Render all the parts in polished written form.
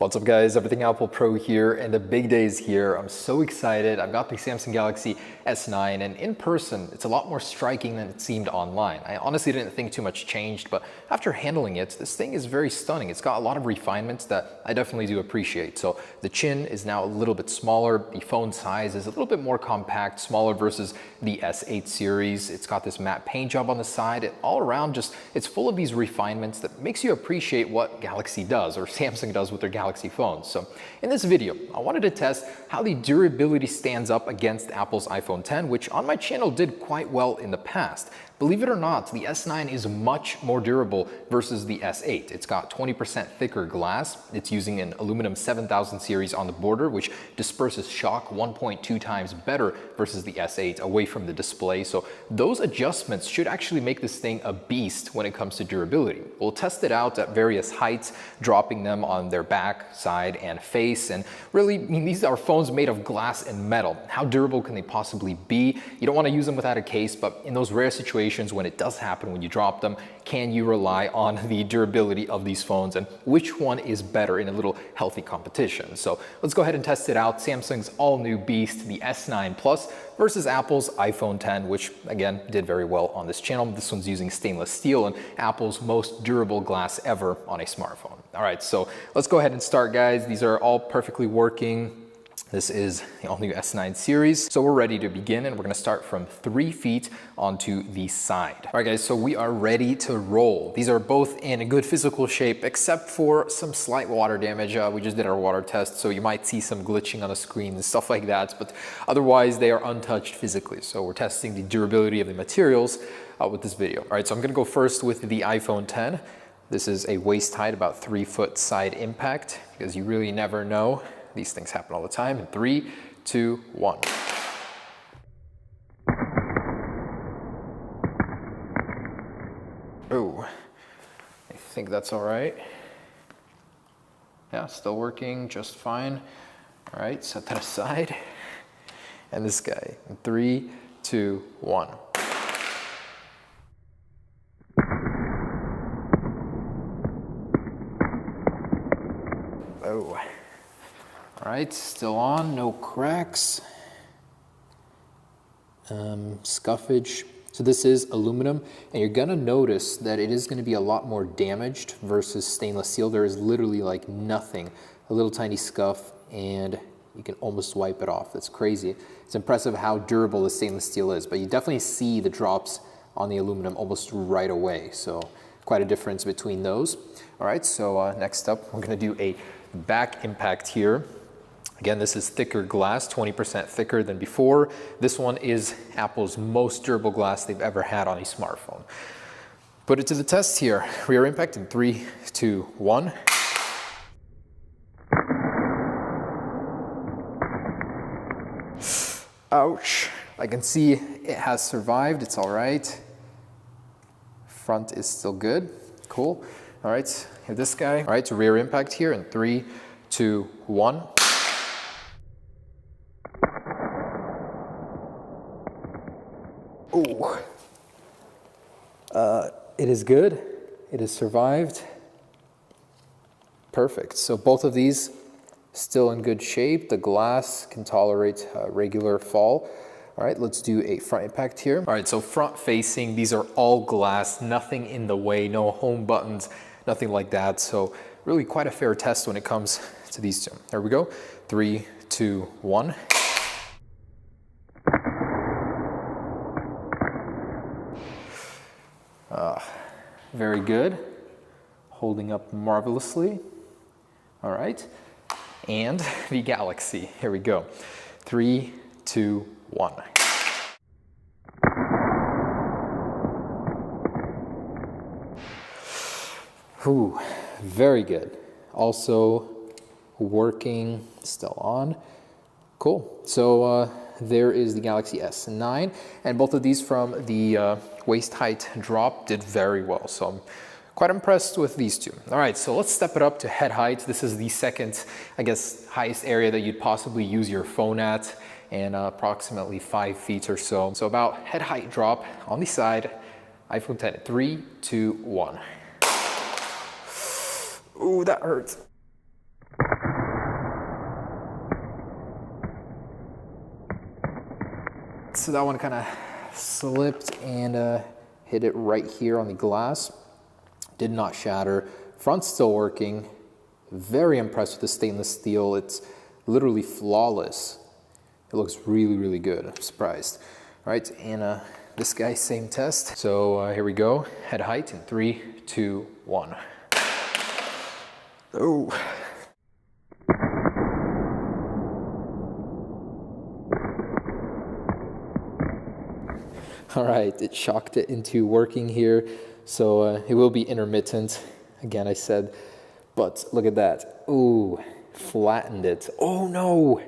What's up guys, Everything Apple Pro here, and the big day is here. I'm so excited. I've got the Samsung Galaxy S9, and in person, it's a lot more striking than it seemed online. I honestly didn't think too much changed, but after handling it, this thing is very stunning. It's got a lot of refinements that I definitely do appreciate. So the chin is now a little bit smaller. The phone size is a little bit more compact, smaller versus the S8 series. It's got this matte paint job on the side. All around, it's full of these refinements that makes you appreciate what Galaxy does, or Samsung does with their Galaxy phones. So in this video, I wanted to test how the durability stands up against Apple's iPhone X, which on my channel did quite well in the past. Believe it or not, the S9 is much more durable versus the S8. It's got 20% thicker glass. It's using an aluminum 7000 series on the border, which disperses shock 1.2 times better versus the S8 away from the display. So those adjustments should actually make this thing a beast when it comes to durability. We'll test it out at various heights, dropping them on their back, side, and face. And really, I mean, these are phones made of glass and metal. How durable can they possibly be? You don't want to use them without a case, but in those rare situations when it does happen, when you drop them, can you rely on the durability of these phones, and which one is better in a little healthy competition? So let's go ahead and test it out. Samsung's all-new beast, the S9 Plus, versus Apple's iPhone X, which again did very well on this channel. This one's using stainless steel and Apple's most durable glass ever on a smartphone. All right, so let's go ahead and start, guys. These are all perfectly working. This is the all-new S9 series. So we're ready to begin, and we're gonna start from 3 feet onto the side. All right, guys, so we are ready to roll. These are both in a good physical shape, except for some slight water damage. We just did our water test, so you might see some glitching on the screen and stuff like that, but otherwise they are untouched physically. So we're testing the durability of the materials with this video. All right, so I'm gonna go first with the iPhone X. This is a waist height, about 3 foot side impact, because you really never know. These things happen all the time. In 3, 2, 1. Oh, I think that's all right. Yeah, still working just fine. All right, set that aside. And this guy, in 3, 2, 1. Oh. All right, still on, no cracks. Scuffage. So this is aluminum, and you're gonna notice that it is gonna be a lot more damaged versus stainless steel. There is literally like nothing, a little tiny scuff, and you can almost wipe it off. That's crazy. It's impressive how durable the stainless steel is, but you definitely see the drops on the aluminum almost right away. So quite a difference between those. All right, so next up, we're gonna do a back impact here. Again, this is thicker glass, 20% thicker than before. This one is Apple's most durable glass they've ever had on a smartphone. Put it to the test here. Rear impact in 3, 2, 1. Ouch. I can see it has survived. It's all right. Front is still good. Cool. All right, hit this guy. All right, so rear impact here in 3, 2, 1. Oh, it is good. It has survived. Perfect. So both of these still in good shape. The glass can tolerate regular fall. All right, let's do a front impact here. All right, so front facing, these are all glass, nothing in the way, no home buttons, nothing like that. So really quite a fair test when it comes to these two. There we go. 3, 2, 1. Very good, holding up marvelously. All right, and the Galaxy, here we go. 3, 2, 1. Ooh, very good. Also working, still on. Cool, so there is the Galaxy S9, and both of these from the waist height drop did very well. So I'm quite impressed with these two. All right, so let's step it up to head height. This is the second, I guess, highest area that you'd possibly use your phone at, and approximately 5 feet or so. So about head height drop on the side, iPhone X, 3, 2, 1. Ooh, that hurts. so that one kind of slipped and hit it right here on the glass. Did not shatter. Front's still working. Very impressed with the stainless steel. It's literally flawless. It looks really, really good. I'm surprised. All right, and this guy, same test. So here we go. Head height in 3, 2, 1. Oh. All right, it shocked it into working here. So it will be intermittent. Again, I said, but look at that. Ooh, flattened it. Oh no.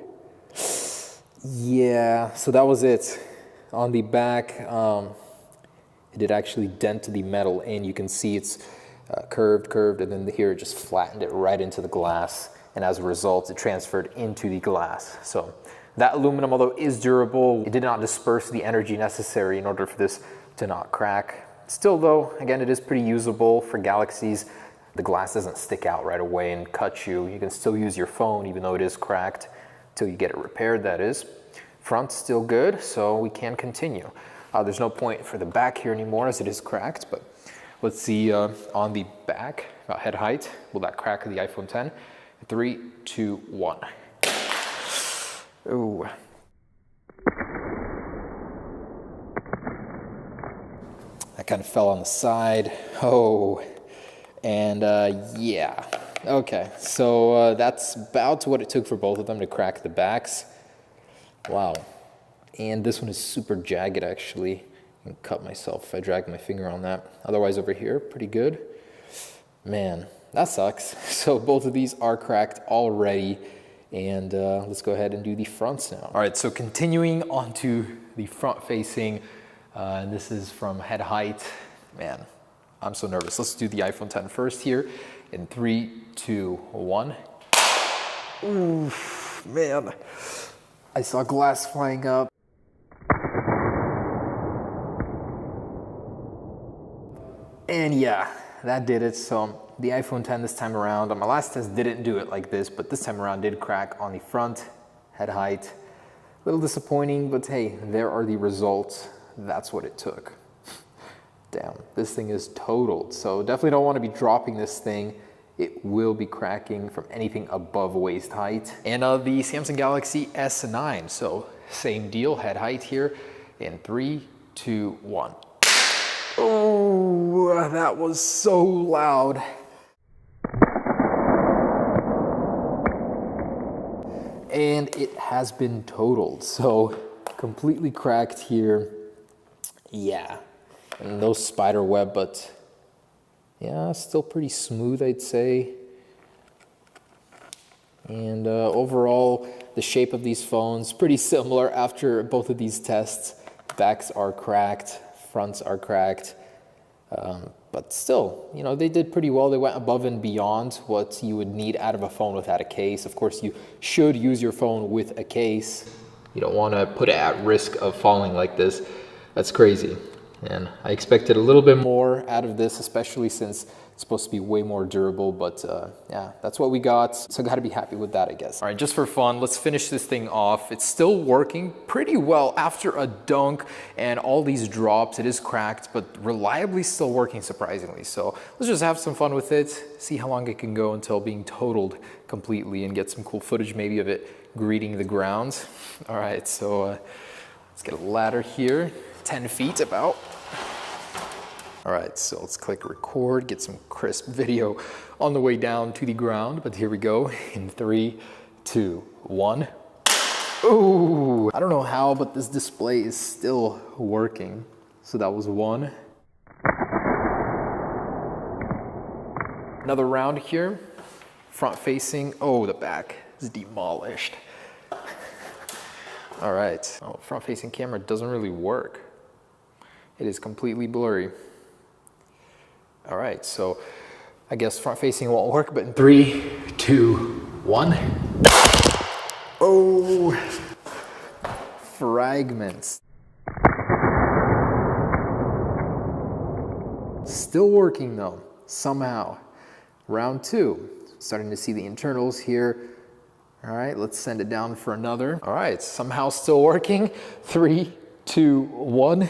Yeah, so that was it. On the back, it did actually dent the metal in. You can see it's curved, and then here it just flattened it right into the glass. And as a result, it transferred into the glass. So that aluminum, although is durable, it did not disperse the energy necessary in order for this to not crack. Still though, again, it is pretty usable for Galaxies. The glass doesn't stick out right away and cut you. You can still use your phone even though it is cracked till you get it repaired, that is. Front's still good, so we can continue. There's no point for the back here anymore as it is cracked, but let's see on the back, about head height, will that crack the iPhone X? 3, 2, 1. Ooh. That kind of fell on the side. Oh, and yeah. Okay, so that's about what it took for both of them to crack the backs. Wow. And this one is super jagged, actually. I can cut myself if I drag my finger on that. Otherwise, over here, pretty good. Man, that sucks. So both of these are cracked already. And let's go ahead and do the fronts now. All right, so continuing on to the front facing, and this is from head height. Man, I'm so nervous. Let's do the iPhone X first here in 3, 2, 1. Ooh, man. I saw glass flying up. And yeah, that did it. So the iPhone X this time around, on my last test didn't do it like this, but this time around did crack on the front, head height. A little disappointing, but hey, there are the results. That's what it took. Damn, this thing is totaled. So definitely don't want to be dropping this thing. It will be cracking from anything above waist height. And the Samsung Galaxy S9, so same deal, head height here in 3, 2, 1. Oh, that was so loud. And it has been totaled, so completely cracked here. Yeah, and no spider web, but yeah, still pretty smooth, I'd say. And overall, the shape of these phones, pretty similar after both of these tests. Backs are cracked, fronts are cracked. But still, you know, they did pretty well. They went above and beyond what you would need out of a phone without a case. Of course, you should use your phone with a case. You don't want to put it at risk of falling like this. That's crazy. And I expected a little bit more out of this, especially since it's supposed to be way more durable, but yeah, that's what we got. So I gotta be happy with that, I guess. All right, just for fun, let's finish this thing off. It's still working pretty well after a dunk and all these drops. It is cracked, but reliably still working, surprisingly. So let's just have some fun with it, see how long it can go until being totaled completely and get some cool footage maybe of it greeting the ground. All right, so let's get a ladder here, 10 feet about. All right, so let's click record, get some crisp video on the way down to the ground. But here we go in 3, 2, 1. Ooh, I don't know how, but this display is still working. So that was 1. Another round here, front facing. Oh, the back is demolished. All right, oh, front facing camera doesn't really work. It is completely blurry. All right, so I guess front facing won't work, but in 3, 2, 1. Oh, fragments. Still working though, somehow. Round 2, starting to see the internals here. All right, let's send it down for another. All right, somehow still working. 3, 2, 1.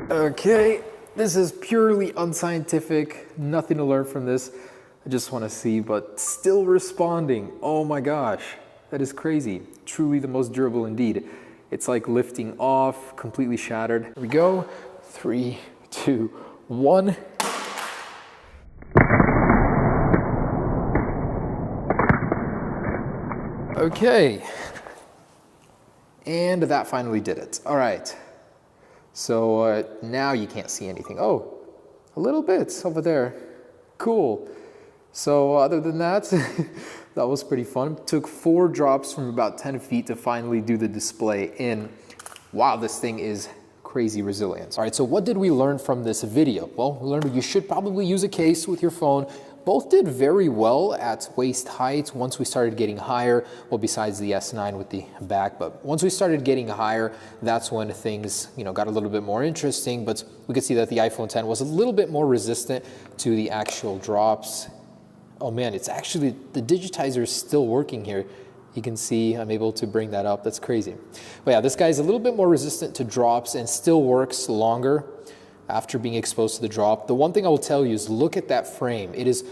Okay, this is purely unscientific, nothing to learn from this. I just want to see, but still responding. Oh my gosh, that is crazy. Truly the most durable indeed. It's like lifting off, completely shattered. Here we go. 3, 2, 1. Okay. And that finally did it. All right. So now you can't see anything. Oh, a little bit over there. Cool. So other than that, that was pretty fun. Took 4 drops from about 10 feet to finally do the display in. Wow, this thing is crazy resilient. All right, so what did we learn from this video? Well, we learned you should probably use a case with your phone. Both did very well at waist height. Once we started getting higher, well, besides the S9 with the back, but once we started getting higher, that's when things, got a little bit more interesting. But we could see that the iPhone X was a little bit more resistant to the actual drops. Oh man, it's actually, the digitizer is still working here. You can see I'm able to bring that up. That's crazy. But yeah, this guy's a little bit more resistant to drops and still works longer after being exposed to the drop. The one thing I will tell you is look at that frame. It is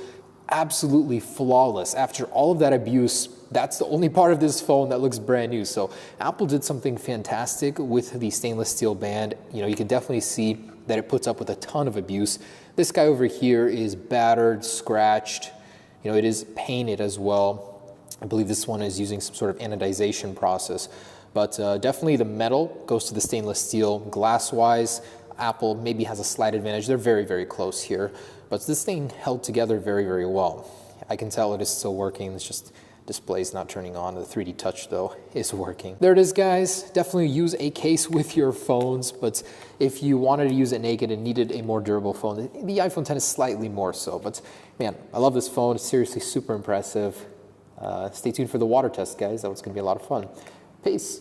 absolutely flawless. After all of that abuse, that's the only part of this phone that looks brand new. So Apple did something fantastic with the stainless steel band. You can definitely see that it puts up with a ton of abuse. This guy over here is battered, scratched. It is painted as well. I believe this one is using some sort of anodization process. But definitely the metal goes to the stainless steel. Glass-wise, Apple maybe has a slight advantage. They're very, very close here. But this thing held together very, very well. I can tell it is still working. It's just display's not turning on. The 3D Touch, though, is working. There it is, guys. Definitely use a case with your phones. But if you wanted to use it naked and needed a more durable phone, the iPhone X is slightly more so. But man, I love this phone. It's seriously super impressive. Stay tuned for the water test, guys. That was going to be a lot of fun. Peace.